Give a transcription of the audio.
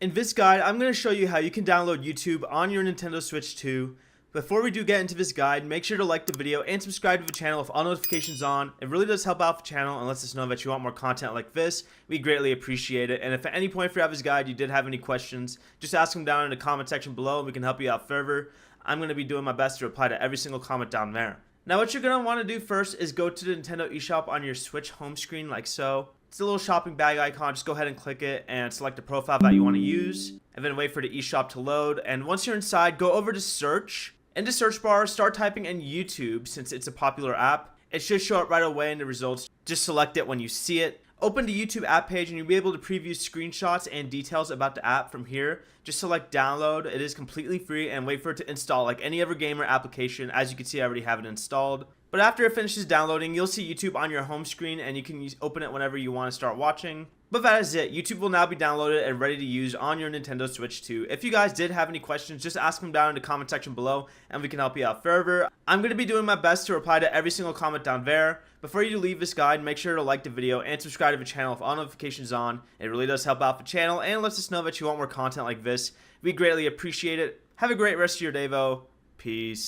In this guide, I'm going to show you how you can download YouTube on your Nintendo Switch 2. Before we do get into this guide, make sure to like the video and subscribe to the channel with all notifications on. It really does help out the channel and lets us know that you want more content like this. We greatly appreciate it. And if at any point throughout this guide you did have any questions, just ask them down in the comment section below and we can help you out further. I'm going to be doing my best to reply to every single comment down there. Now what you're going to want to do first is go to the Nintendo eShop on your Switch home screen like so. It's a little shopping bag icon. Just go ahead and click it and select the profile that you want to use. And then wait for the eShop to load. And once you're inside, go over to search. In the search bar, start typing in YouTube since it's a popular app. It should show up right away in the results. Just select it when you see it. Open the YouTube app page and you'll be able to preview screenshots and details about the app from here. Just select download. It is completely free and wait for it to install like any other game or application. As you can see, I already have it installed. But after it finishes downloading, you'll see YouTube on your home screen and you can open it whenever you want to start watching. But that is it. YouTube will now be downloaded and ready to use on your Nintendo Switch 2. If you guys did have any questions, just ask them down in the comment section below and we can help you out further. I'm going to be doing my best to reply to every single comment down there. Before you leave this guide, make sure to like the video and subscribe to the channel with all notifications on. It really does help out the channel and lets us know that you want more content like this. We greatly appreciate it. Have a great rest of your day though. Peace.